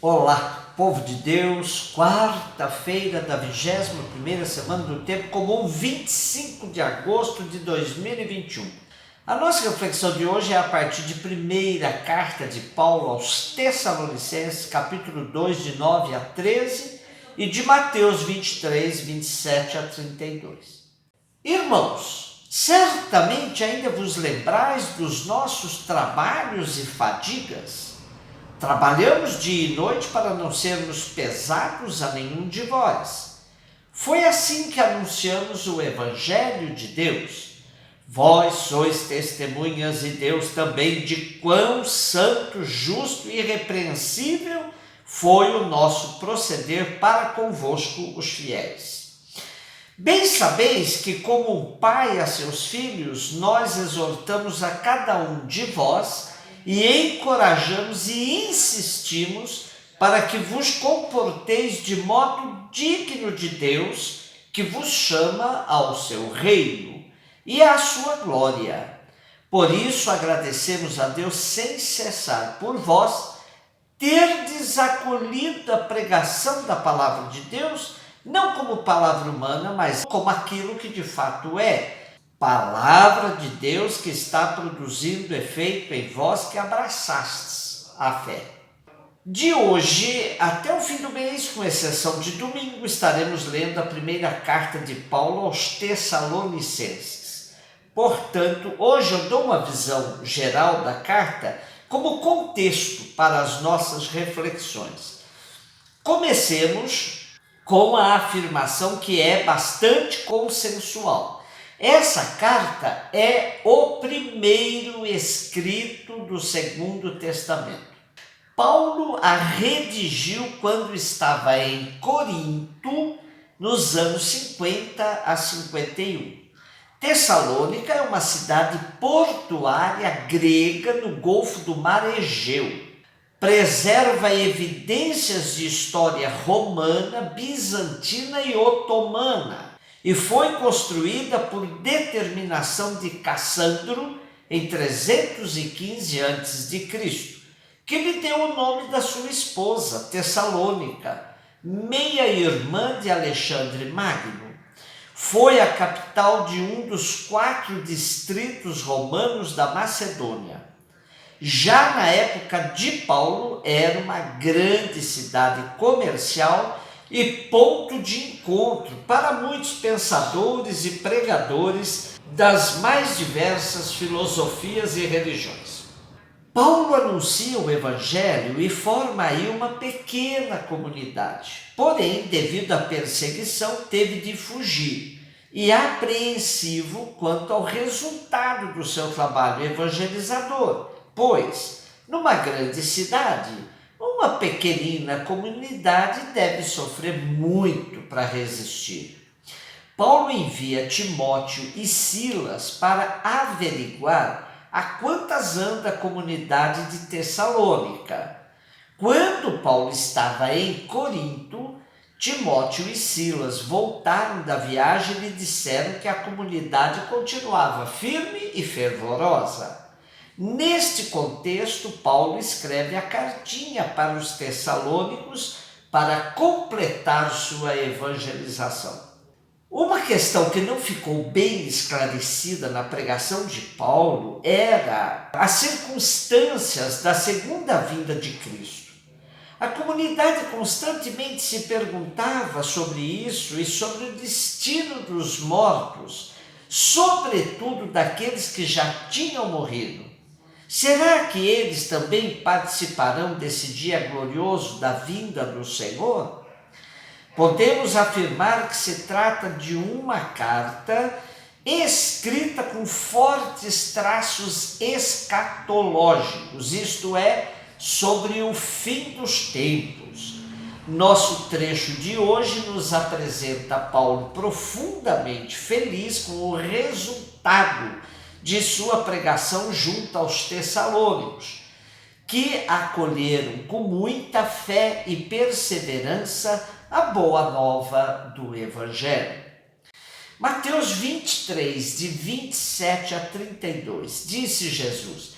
Olá, povo de Deus, quarta-feira da 21ª semana do tempo comum, 25 de agosto de 2021. A nossa reflexão de hoje é a partir de primeira carta de Paulo aos Tessalonicenses, capítulo 2, de 9 a 13, e de Mateus 23, 27 a 32. Irmãos, certamente ainda vos lembrais dos nossos trabalhos e fadigas. Trabalhamos dia e noite para não sermos pesados a nenhum de vós. Foi assim que anunciamos o Evangelho de Deus. Vós sois testemunhas e Deus também de quão santo, justo e irrepreensível foi o nosso proceder para convosco os fiéis. Bem sabeis que, como um pai a seus filhos, nós exortamos a cada um de vós e encorajamos e insistimos para que vos comporteis de modo digno de Deus, que vos chama ao seu reino e à sua glória. Por isso agradecemos a Deus sem cessar por vós, terdes acolhido a pregação da palavra de Deus, não como palavra humana, mas como aquilo que de fato é, palavra de Deus que está produzindo efeito em vós que abraçastes a fé. De hoje até o fim do mês, com exceção de domingo, estaremos lendo a primeira carta de Paulo aos Tessalonicenses. Portanto, hoje eu dou uma visão geral da carta como contexto para as nossas reflexões. Comecemos com a afirmação que é bastante consensual. Essa carta é o primeiro escrito do Segundo Testamento. Paulo a redigiu quando estava em Corinto, nos anos 50 a 51. Tessalônica é uma cidade portuária grega no Golfo do Mar Egeu. Preserva evidências de história romana, bizantina e otomana, e foi construída por determinação de Cassandro em 315 a.C., que lhe deu o nome da sua esposa, Tessalônica, meia-irmã de Alexandre Magno. Foi a capital de um dos 4 distritos romanos da Macedônia. Já na época de Paulo, era uma grande cidade comercial e ponto de encontro para muitos pensadores e pregadores das mais diversas filosofias e religiões. Paulo anuncia o Evangelho e forma aí uma pequena comunidade. Porém, devido à perseguição, teve de fugir e apreensivo quanto ao resultado do seu trabalho evangelizador, pois, numa grande cidade, uma pequenina comunidade deve sofrer muito para resistir. Paulo envia Timóteo e Silas para averiguar a quantas anda a comunidade de Tessalônica. Quando Paulo estava em Corinto, Timóteo e Silas voltaram da viagem e lhe disseram que a comunidade continuava firme e fervorosa. Neste contexto, Paulo escreve a cartinha para os tessalônicos para completar sua evangelização. Uma questão que não ficou bem esclarecida na pregação de Paulo era as circunstâncias da segunda vinda de Cristo. A comunidade constantemente se perguntava sobre isso e sobre o destino dos mortos, sobretudo daqueles que já tinham morrido. Será que eles também participarão desse dia glorioso da vinda do Senhor? Podemos afirmar que se trata de uma carta escrita com fortes traços escatológicos, isto é, sobre o fim dos tempos. Nosso trecho de hoje nos apresenta Paulo profundamente feliz com o resultado de sua pregação junto aos tessalônicos, que acolheram com muita fé e perseverança a boa nova do Evangelho. Mateus 23, de 27 a 32, disse Jesus: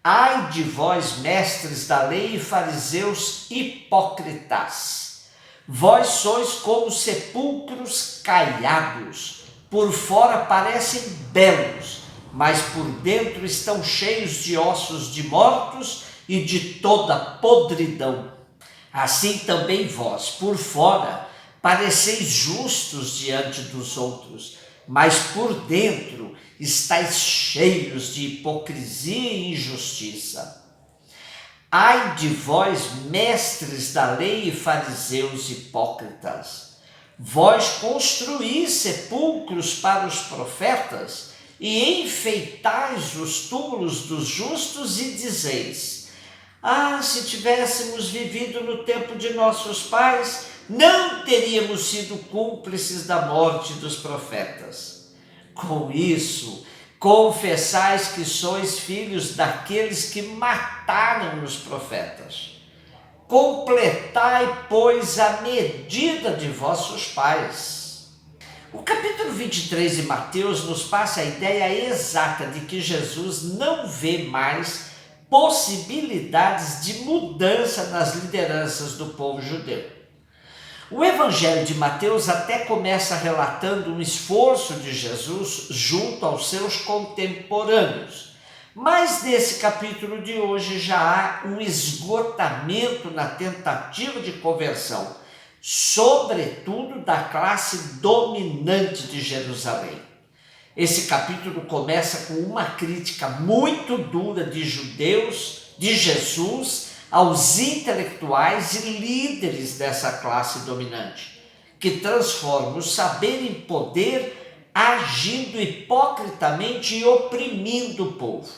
Ai de vós, mestres da lei e fariseus hipócritas! Vós sois como sepulcros caiados, por fora parecem belos, mas por dentro estão cheios de ossos de mortos e de toda podridão. Assim também vós, por fora, pareceis justos diante dos outros, mas por dentro estáis cheios de hipocrisia e injustiça. Ai de vós, mestres da lei e fariseus hipócritas! Vós construís sepulcros para os profetas e enfeitais os túmulos dos justos e dizeis: ah, se tivéssemos vivido no tempo de nossos pais, não teríamos sido cúmplices da morte dos profetas. Com isso, confessais que sois filhos daqueles que mataram os profetas. Completai, pois, a medida de vossos pais. O capítulo 23 de Mateus nos passa a ideia exata de que Jesus não vê mais possibilidades de mudança nas lideranças do povo judeu. O Evangelho de Mateus até começa relatando um esforço de Jesus junto aos seus contemporâneos, mas nesse capítulo de hoje já há um esgotamento na tentativa de conversão, sobretudo da classe dominante de Jerusalém. Esse capítulo começa com uma crítica muito dura de judeus, de Jesus, aos intelectuais e líderes dessa classe dominante, que transforma o saber em poder, agindo hipocritamente e oprimindo o povo.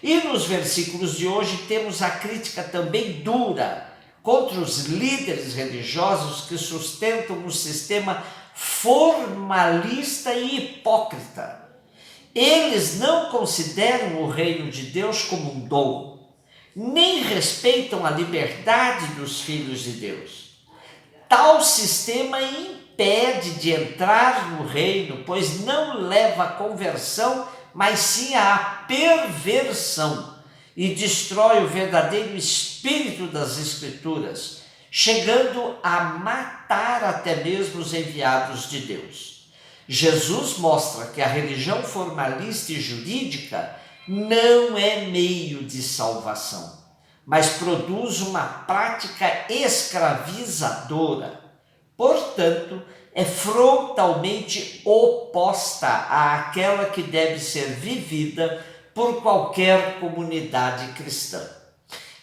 E nos versículos de hoje temos a crítica também dura contra os líderes religiosos que sustentam um sistema formalista e hipócrita. Eles não consideram o reino de Deus como um dom, nem respeitam a liberdade dos filhos de Deus. Tal sistema impede de entrar no reino, pois não leva à conversão, mas sim à perversão, e destrói o verdadeiro espírito das Escrituras, chegando a matar até mesmo os enviados de Deus. Jesus mostra que a religião formalista e jurídica não é meio de salvação, mas produz uma prática escravizadora. Portanto, é frontalmente oposta àquela que deve ser vivida por qualquer comunidade cristã.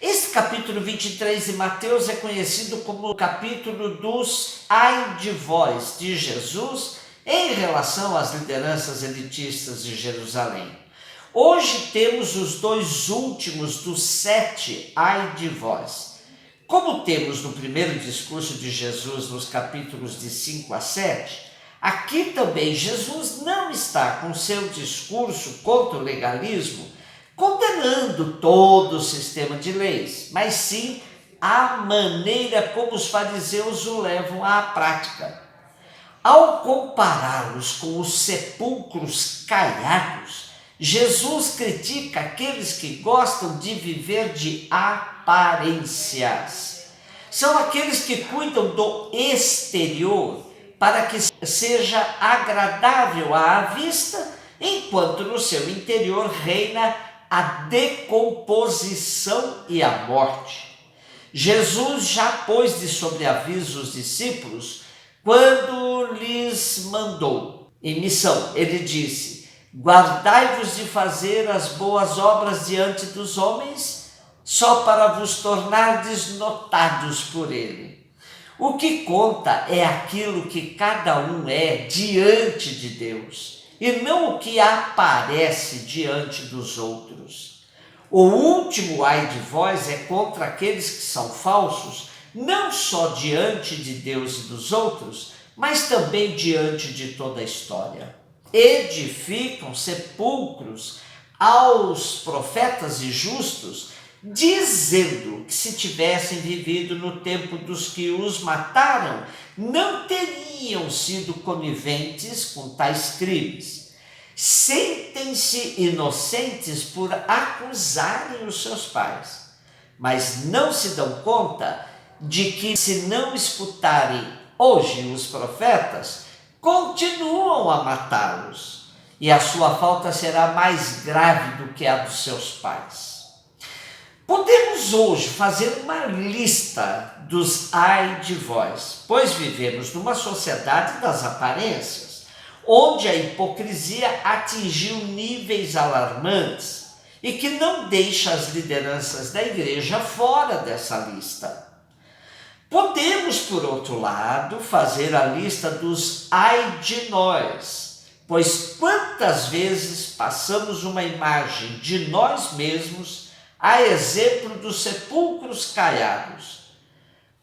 Esse capítulo 23 de Mateus é conhecido como o capítulo dos ai de vós de Jesus em relação às lideranças elitistas de Jerusalém. Hoje temos os dois últimos dos 7 ai de vós. Como temos no primeiro discurso de Jesus nos capítulos de 5 a 7, aqui também Jesus não está com seu discurso contra o legalismo condenando todo o sistema de leis, mas sim a maneira como os fariseus o levam à prática. Ao compará-los com os sepulcros caiados, Jesus critica aqueles que gostam de viver de aparências. São aqueles que cuidam do exterior para que seja agradável à vista, enquanto no seu interior reina a decomposição e a morte. Jesus já pôs de sobreaviso os discípulos quando lhes mandou em missão. Ele disse: guardai-vos de fazer as boas obras diante dos homens, só para vos tornardes notados por ele. O que conta é aquilo que cada um é diante de Deus, e não o que aparece diante dos outros. O último ai de vós é contra aqueles que são falsos, não só diante de Deus e dos outros, mas também diante de toda a história. Edificam sepulcros aos profetas e justos, dizendo que se tivessem vivido no tempo dos que os mataram, não teriam sido coniventes com tais crimes. Sentem-se inocentes por acusarem os seus pais, mas não se dão conta de que, se não escutarem hoje os profetas, continuam a matá-los, e a sua falta será mais grave do que a dos seus pais. Podemos hoje fazer uma lista dos ai de vós, pois vivemos numa sociedade das aparências, onde a hipocrisia atingiu níveis alarmantes e que não deixa as lideranças da igreja fora dessa lista. Podemos, por outro lado, fazer a lista dos ai de nós, pois quantas vezes passamos uma imagem de nós mesmos a exemplo dos sepulcros caiados.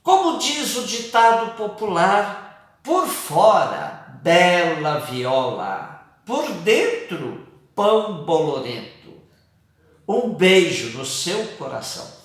Como diz o ditado popular, por fora, bela viola, por dentro, pão bolorento. Um beijo no seu coração.